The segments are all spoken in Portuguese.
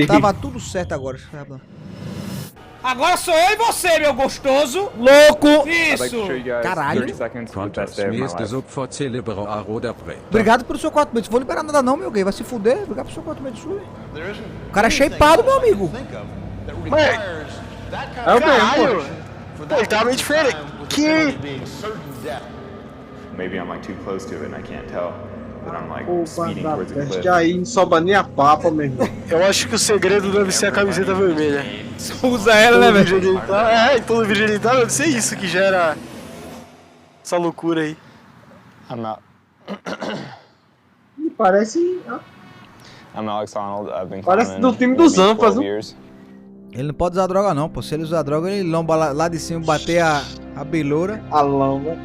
Tava tudo certo agora. Agora sou eu e você, meu gostoso. Louco. Isso. Caralho. Obrigado pelo seu 4 meses. Vou liberar nada não, meu gay. Vai se fuder. Obrigado pelo seu 4 meses. O cara é shapeado, meu amigo. Mas... É o caralho. Pô, ele tá meio diferente. Que... Maybe I'm like too close to it and I can't tell that I'm like speeding towards a cliff. Aí não sobra nem a papa, meu irmão. Eu acho que o segredo deve ser a camiseta vermelha. Usa ela, né, velho? Todo vídeo ele tá, deve ser isso que gera essa loucura aí. I'm out. Parece... I'm Alex Honnold. I've been Parece do time dos Zampas, não? Ele não pode usar droga não, pô. Se ele usar droga, ele lomba lá de cima, bater a beloura. A lomba.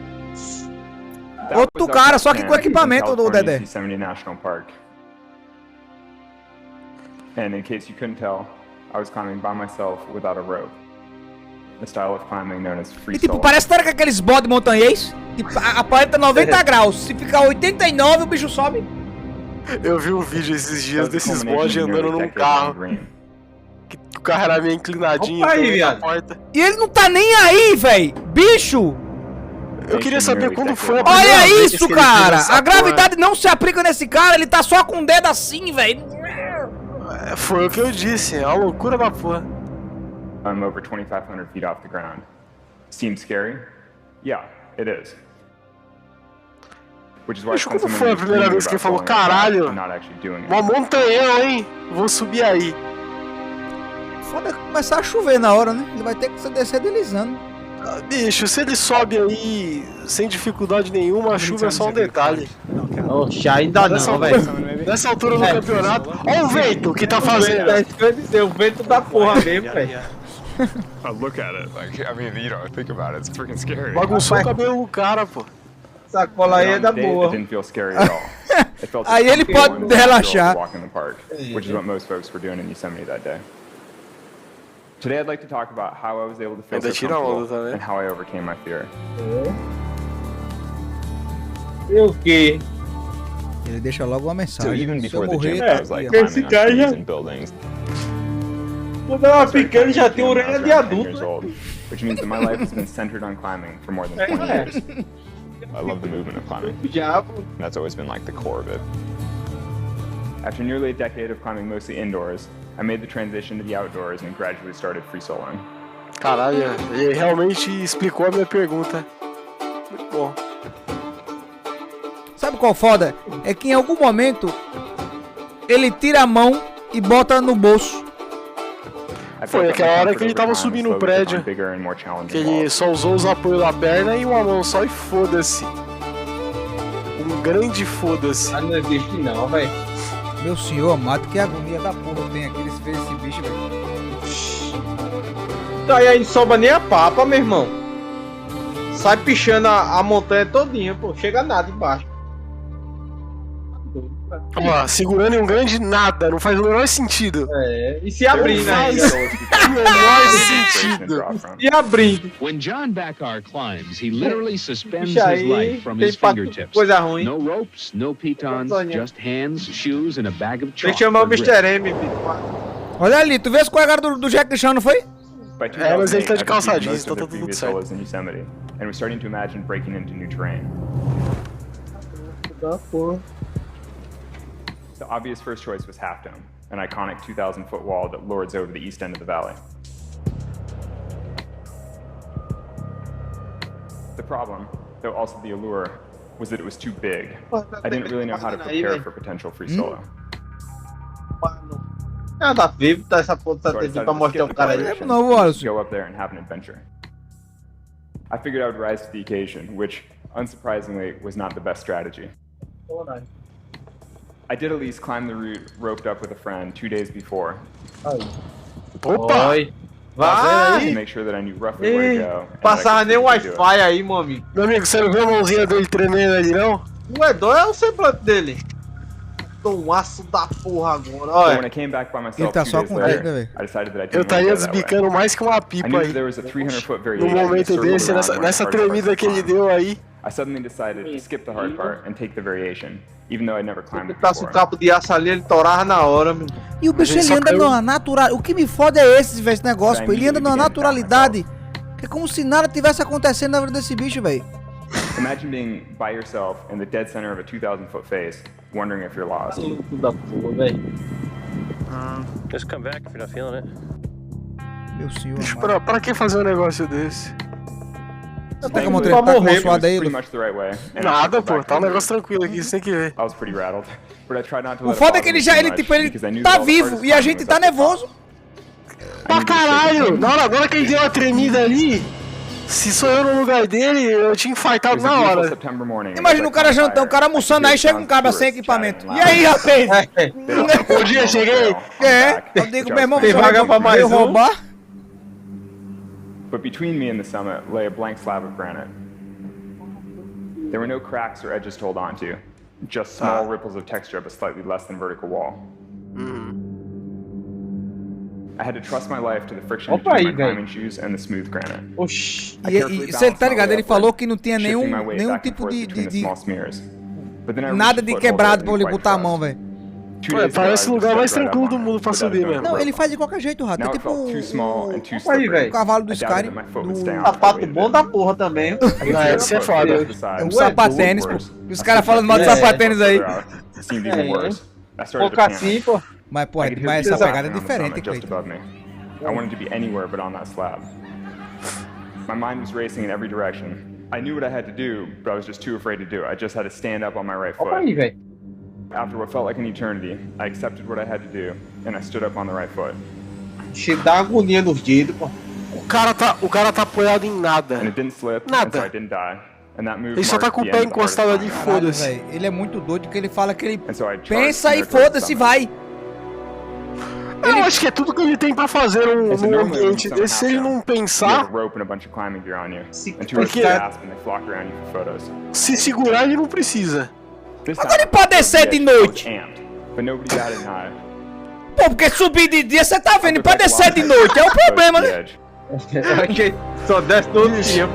Outro cara, só que com equipamento do Dedé. National Park. And in case you couldn't tell, I was climbing by myself without a rope. The style of climbing known as free E tipo, solo. parece que tá aqueles bode montanhês. Tipo, a parede tá 90 graus. Se ficar 89, o bicho sobe. Eu vi um vídeo esses dias desses bodes andando num carro. Que o carro era meio inclinadinho. Opa aí, viado. E ele não tá nem aí, véi. Bicho. Eu queria saber quando foi a primeira Olha vez isso, que ele cara. fez essa A gravidade não se aplica nesse cara. Ele tá só com o dedo assim, velho. Foi o que eu disse. É uma loucura da porra. I'm over 2,500 feet off the ground. Seems scary? Yeah, it is. Which is why Bicho, quando foi a primeira vez que ele falou, caralho, uma montanhão, hein? Vou subir aí. Foda começar a chover na hora, né? Ele vai ter que descer deslizando. Bicho, se ele sobe aí sem dificuldade nenhuma, a chuva é só um detalhe. Oxe, ainda não, velho. Nessa altura do campeonato, olha o vento que tá fazendo. É isso que eu ia dizer, o vento da porra mesmo, velho. Look at it. Like, I mean, you know, think about it. It's freaking scary. Bagunçou o cabelo do cara, pô. Sacola aí é da It boa. didn't feel scary at all. It felt Aí ele pode relaxar. walk in the park, which is what most folks were doing in Yosemite that day. Today I'd like to talk about how I was able to feel so comfortable and how I overcame my fear. E o quê? Ele deixa logo uma mensagem. So even Se eu before the morrer, gym, tá I was like aqui, ó. Esse climbing on cara trees já- and buildings. Quando eu era pequeno já tem orelha de Years adulto. old, which means that my life has been centered on climbing for more than 20 years. I love the movement of climbing. Diabo. And that's always been like the core of it. After nearly a decade of climbing mostly indoors, I made the transition to the outdoors and gradually started free soloing. Caralho, ele realmente explicou a minha pergunta. Muito bom. Sabe qual foda? É que em algum momento ele tira a mão e bota no bolso. Foi aquela hora que ele tava subindo o prédio, que ele só usou os apoios da perna e uma mão só e foda-se. Um grande foda-se. Ah, não existe não, velho. Meu senhor amado, que agonia da porra tem aqueles feios esse bicho, velho. Aí não sobra nem a papa, meu irmão. Sai pichando a montanha todinha, pô. Chega nada embaixo. Vamos lá, segurando em um grande nada, não faz o menor sentido. É, e se abrindo aí. O menor sentido. E abrindo. When John Bacar climbs, he literally suspends Bicho his aí, life from tem his pra fingertips. coisa ruim. No ropes, no pitons, just hands, shoes, and a bag of Tem chalk. que chamar o for grip. Mr. M, filho. Olha ali, tu vê esse colega do Jack Chan, não foi? By mas ele tá 2008, de I'd calça achieved jeans, most então of tá the tudo previous certo. solos in Yosemite, and was starting to imagine breaking into new terrain. The obvious first choice was Half Dome, an iconic 2,000-foot wall that lords over the east end of the valley. The problem, though also the allure, was that it was too big. I didn't really know how to prepare for potential free solo. Nada a ver, botar essa porra So I dessa decided pra to mostrar skip o the cara aí. preparation Não, and Wallace. go up there and have an adventure. I figured I would rise to the occasion, which, unsurprisingly, was not the best strategy. I did at least climb the route roped up with a friend 2 days before, Opa! Oi. Vai! to make sure that I knew roughly where to Ei, go. And that I passava could nem safely do it. Wi-Fi aí, meu amigo. Meu amigo, você não viu a mãozinha dele tremendo ali, não? O Edó é o semblante dele. Tô um aço da porra agora, So when I olha. came back by Ele myself tá 2 só days com later, raiva, velho. I decided that I Eu didn't want to estaria go that way. desbicando mais que uma I pipa knew aí. that there was a 300-foot No variation. momento that circled desse, around one of the nessa hardest parts tremida of que ele the climb. deu aí. I suddenly decided to skip the hard part and take the variation, even though I'd never Se climbed ele it tasse o before. cabo de aço ali, ele torava na hora, meu. E o bicho, ele anda numa natural... O que me foda é esse negócio, pô. Ele anda numa naturalidade. Que é como se nada tivesse acontecendo na vida desse bicho, velho. Imagine being by yourself in the dead center of a 2,000-foot face, wondering if you're lost. Da porra, velho. Just come back if you're not feeling it. Meu senhor. Bicho, pra que fazer um negócio desse? Você tá com a mão treta, tá com a suada aí, Nada, pô. Tá um negócio tranquilo aqui, você tem que ver. O foda é que ele tá vivo e a gente tá nervoso. Pra caralho! Na hora que ele deu uma tremida ali, se sou eu no lugar dele, eu tinha infartado na hora. Imagina o cara jantando, o cara almoçando, aí chega um cabra sem equipamento. E aí, rapaz? Bom dia, cheguei! Eu digo, meu irmão, você vai veio roubar? But between me and the summit lay a blank slab of granite. There were no cracks or edges to hold on to, just small ripples of texture up a slightly less than vertical wall. I had to trust my life to the friction between my climbing shoes and the smooth granite. Oxi. E você tá ligado? Ele falou que não tinha nenhum tipo de nada de quebrado pra ele botar a mão, velho. Parece o lugar mais tranquilo do mundo pra subir mesmo. Não, ele faz de qualquer jeito, Rato. É tipo o cavalo do Skyrim. Sapato bom da porra também. Esse é foda. É um sapatênis, pô. Os caras falam mal de sapatênis aí. Pouco assim, pô. Mas, pô, essa pegada é diferente, Cleiton. I wanted to be anywhere but on that slab. My mind was racing in every direction. I knew what I had to do, but I was just too afraid to do it. I just had to stand up on my right foot. After what felt like an eternity, I accepted what I had to do, and I stood up on the right foot. Che dá agonia nos dedos, pô. O cara tá apoiado em nada. And it didn't slip, nada. And so I didn't die. And that move ele só tá com o pé encostado ali, foda-se. Ele é muito doido que ele fala que ele pensa e foda-se, vai. Eu acho que é tudo que ele tem pra fazer num ambiente desse. Se ele não pensar, porque se segurar ele não precisa. Agora ele pode descer de noite. Pô, porque subir de dia você tá vendo, ele pode descer de noite, é o problema, né? Só desce todo dia.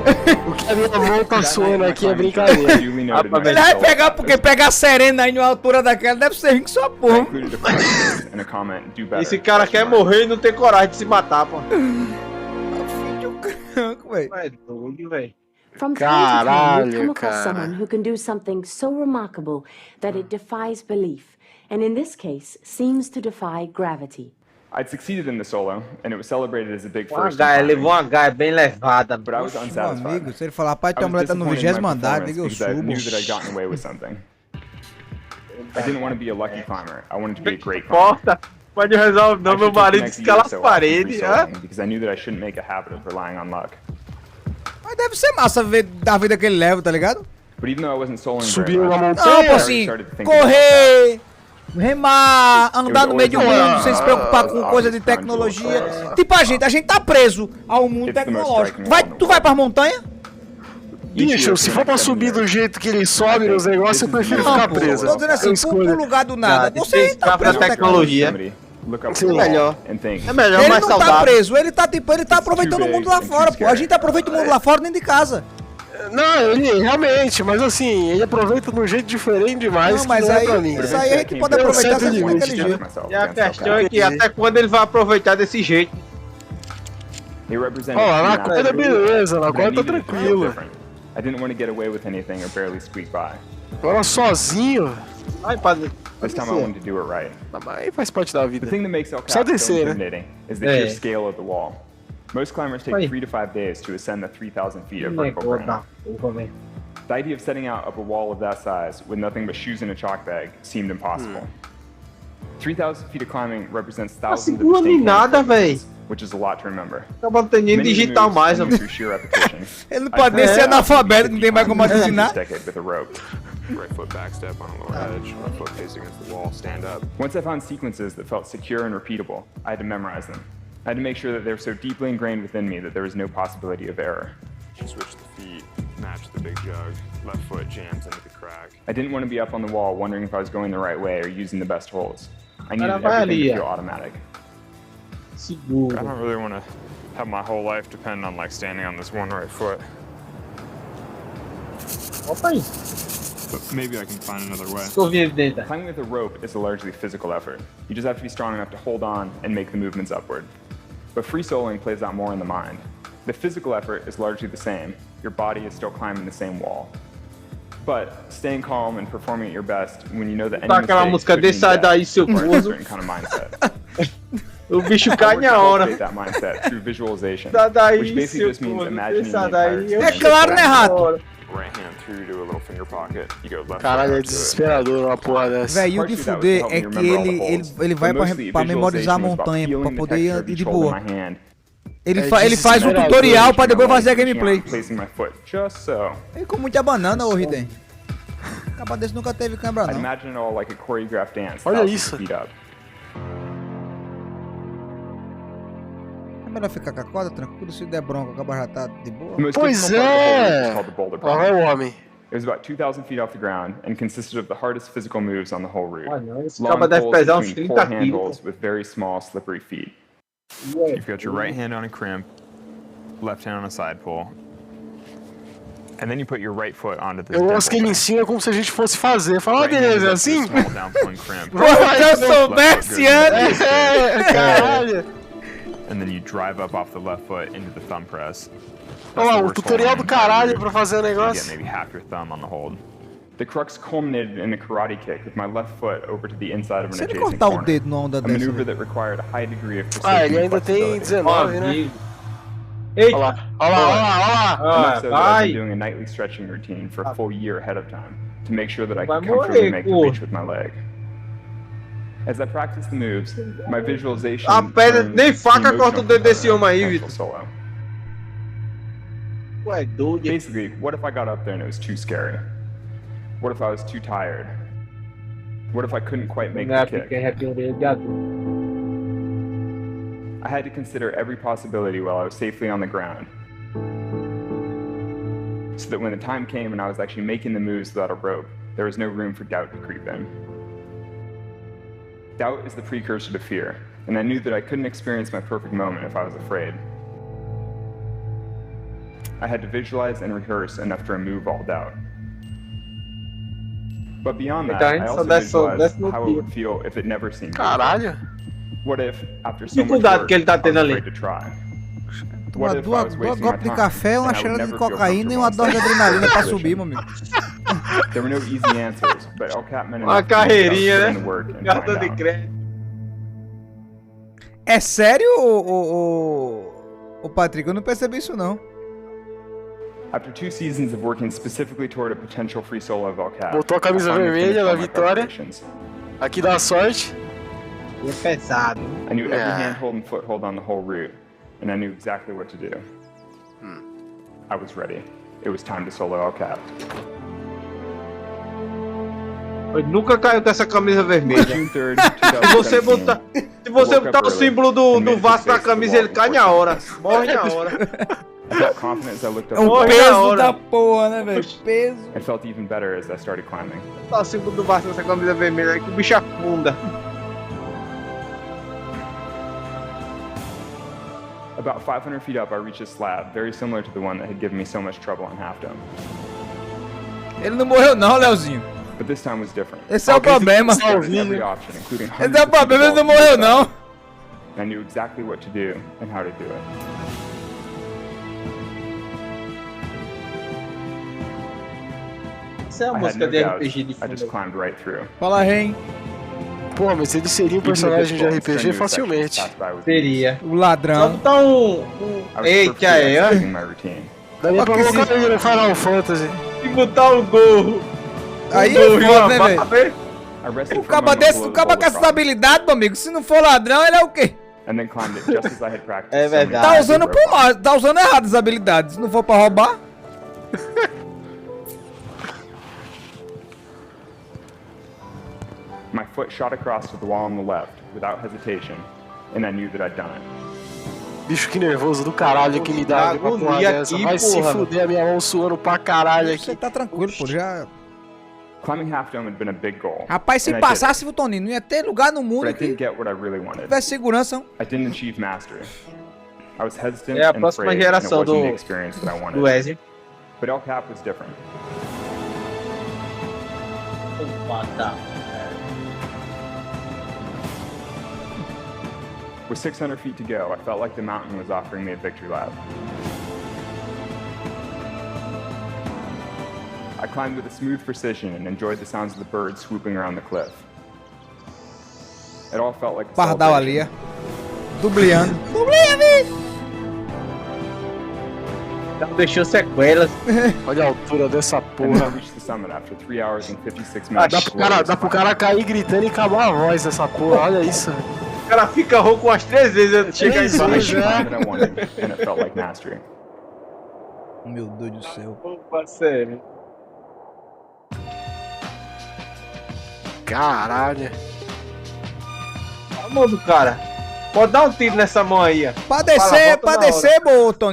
O que a minha mão tá suando aqui é brincadeira. Ele vai pegar, porque pegar serena aí numa altura daquela deve ser ruim que sua porra. Esse cara quer morrer e não tem coragem de se matar, pô. É doido, velho. From time to time, you come across someone who can do something so remarkable that it defies belief, and in this case, seems to defy gravity. I'd succeeded in the solo, and it was celebrated as a big first. Levou uma gaia bem levada. But I was unsatisfied. Amigo, se ele falar, rapaz, tua mulher tá no 20º andar, diga eu subo. I knew that I'd gotten away with something. I didn't want to be a lucky climber. I wanted to be a great climber. Porta, pode resolver não, meu marido escala as paredes, because I knew that I shouldn't make a habit of relying on luck. Mas deve ser massa ver da vida que ele leva, tá ligado? But even though I wasn't soloing subir uma montanha, não, pô, assim, correr, remar, andar no meio do mundo sem se preocupar com coisa de tecnologia. Tipo a gente tá preso ao mundo tecnológico. Tu vai pra montanha? Bicho, se for pra subir do jeito que ele sobe nos negócios, eu prefiro ficar preso. Tô dizendo assim, pro lugar do nada. Você tá preso pra tecnologia. É melhor. É melhor, ele mais não saudável. Tá preso, ele tá aproveitando o mundo lá fora, pô. A gente aproveita o mundo lá fora dentro de casa. Não, ele realmente, mas assim, ele aproveita de um jeito diferente demais. Não, mas aí, isso aí a gente pode aproveitar sem ser daquele jeito. E a questão é que até quando ele vai aproveitar desse jeito. Ó, na corda beleza, na corda tá tranquilo. I didn't want to get away with anything or barely squeak by. Agora sozinho. Ai, padre. This time I wanted to do it right. Mas faz parte da vida. The thing that makes El Cap so intimidating is the sheer scale of the wall. Most climbers take 3 to 5 days to ascend the 3,000 feet of vertical granite. The idea of setting out up a wall of that size with nothing but shoes and a chalk bag seemed impossible. 3,000 feet of climbing represents thousands of mistakes, which is a lot to remember. Acaba tendo nem digital mais, mano. Ele não pode nem ser analfabeto, não tem mais como ensinar. Right foot back step on a lower edge, left foot face against the wall, stand up. Once I found sequences that felt secure and repeatable, I had to memorize them. I had to make sure that they were so deeply ingrained within me that there was no possibility of error. Switch the feet, match the big jug, left foot jams into the crack. I didn't want to be up on the wall wondering if I was going the right way or using the best holds. I needed everything to feel automatic. I don't really want to have my whole life depend on like standing on this one right foot. Opa aí. but maybe I can find another way. Climbing with a rope is a largely physical effort. You just have to be strong enough to hold on and make the movements upward. But free soloing plays out more in the mind. The physical effort is largely the same. Your body is still climbing the same wall. But staying calm and performing at your best when you know that any Aquela música de sai daí, seu requires a coso. certain kind of mindset. O bicho I cai work to na hora. cultivate that mindset through visualization, Sai daí, which basically seu just means coso. imagining the Sai entire daí. experience. Claro, né, rato? Right hand through to a little finger pocket. You go left. Caralho, é foot up to it. desesperador uma porra dessa. Velho, o de fuder é que ele vai pra memorizar a montanha, pra poder ir de boa. Ele faz um tutorial pra depois fazer a gameplay. Ele com muita banana, ô Riden. Acaba desse nunca teve câmera, não. Olha isso. É melhor ficar com a corda tranquilo, se der bronca, acaba já tá de boa. Pois é! Lá vai o homem. It was about 2,000 feet off the ground and consisted of the hardest physical moves on the whole route. Esse Long cabo deve poles pesar uns between 30 pole quilos. handholds with very small, slippery feet. You've got your right hand on a crimp, left hand on a side pull, and then you put your right foot onto the. Eu gosto que ele ensina como se a gente fosse fazer. Fala, beleza, é assim? Small down pulling crimp. Pô, se eu soubesse antes! Caralho! And then you drive up off the left foot into the thumb press. Olha lá, o tutorial do caralho pra fazer o You get negócio. maybe half your thumb on the hold. The crux culminated in a karate kick with my left foot over to the inside of an Se ele adjacent cortar o corner. dedo numa onda A dessa, maneuver that required a high degree of precision Ah, ele and ainda tem flexibility. 19, né? Eita! Olha lá, olha lá, olha lá, olha lá. Enough so that I've Vai! been doing a nightly stretching routine for a full year ahead of time to make sure that I Vai could comfortably morrer, make the pô. reach with my leg. As I practiced the moves, my visualization A pedra, turned nem to faca the corta o emotional dedo desse component homem aí, of Vitor. potential solo. Ué, doido. Basically, what if I got up there and it was too scary? What if I was too tired? What if I couldn't quite make the kick? I had to consider every possibility while I was safely on the ground, so that when the time came and I was actually making the moves without a rope, there was no room for doubt to creep in. Doubt is the precursor to fear, and I knew that I couldn't experience my perfect moment if I was afraid. I had to visualize and rehearse enough to remove all doubt. But beyond that, I also visualized how it would feel if it never seemed to. Caralho. What if, after so much Dificuldade work, que ele tá I was tendo ali. afraid to try? What if I Duas was wasting my golpes de time café, uma and I would cheirada de never feel cocaína e uma comfortable dose de in adrenalina pra that subir, position? meu amigo. There were no easy answers, but El Cap meant Uma enough to me that I would carreirinha, put né? in the work and Cartão find de out. crédito. É sério, o Patrick? Eu não percebi isso, não. After 2 seasons of working specifically toward a potential free solo of El Cap, Botou a camisa I finally vermelha finished na all my vitória. preparations. Aqui dá sorte. E é pesado. I knew every Yeah. handhold and foothold on the whole route, and I knew exactly what to do. I was ready. It was time to solo El Cap. Ele nunca caiu com essa camisa vermelha. June 3rd, Se você 2017. botar o símbolo do Vasco na camisa, ele cai na hora. Morre na hora. I felt confident as I looked up É um Morre the na peso hora. da porra, né, velho? Peso. I felt even better as I started climbing. Botar o símbolo do Vasco nessa camisa vermelha aí que o bicho afunda. About 500 feet up, I reached a slab, very similar to the one that had given me so much trouble on Half Dome. Ele não morreu não, Leozinho. But this time was different. Esse é o problema. I tried every option, including Esse hundreds é o of feet problema, ele of não wall morreu to não. and I knew exactly what to do and how to do it. Essa é a I had música no de doubts. RPG de I just fundo. climbed right through. Fala, Ren. Pô, mas ele seria um Even the personagem de difficult and RPG strenuous facilmente. sections passed by with Seria. O Só ladrão. botar um... I was Eita, perfectly é, ó. executing my routine. Daria pra Ó, que colocar ele no Final Fantasy. E botar o gorro. Aí o é gorro e foda, uma né, barba. velho? I rested O for a caba moment desse, below o the caba com boulder essas cross, habilidades, meu amigo. Se não for ladrão, ele é o quê? and then climbed it just as I had practiced. É so many verdade. Tá times usando with por robots. mal, tá usando errado as habilidades. Se não for pra roubar. My foot shot across to the wall on the left without hesitation, and I knew that I'd done it. Bicho, que nervoso do caralho que me dá uma porra Agonia dessa. aqui, Vai se porra. fuder, a minha mão suando pra caralho Você aqui. tá tranquilo, pô. Já... Climbing Half Dome had been a big goal. Rapaz, se and I did it, passasse, Toninho, não ia ter lugar no but mundo I didn't que get what I really wanted. tivesse segurança. I didn't achieve mastery. I was hesitant É a and próxima afraid, and it geração wasn't do- the experience that I wanted. Do Ezio. But El Cap was different. matar. With 600 feet to go, I felt like the mountain was offering me a victory lap. I climbed with a smooth precision and enjoyed the sounds of the birds swooping around the cliff. It all felt like a Pardal ali, celebration. dubleando. Não deixou sequelas. Olha a altura dessa And then I porra. reached the summit after 3 hours and 56 minutes. Dá pro cara cair gritando e acabar a voz dessa porra, olha isso. O cara fica rouco umas 3 vezes antes de chegar Três embaixo. vezes, That I wanted, and it felt like mastery. Meu Deus do céu. Opa, sério. Caralho. A mão do cara. Pode dar um tiro nessa mão aí, ó. Pra descer, Fala, volta na hora. Boton.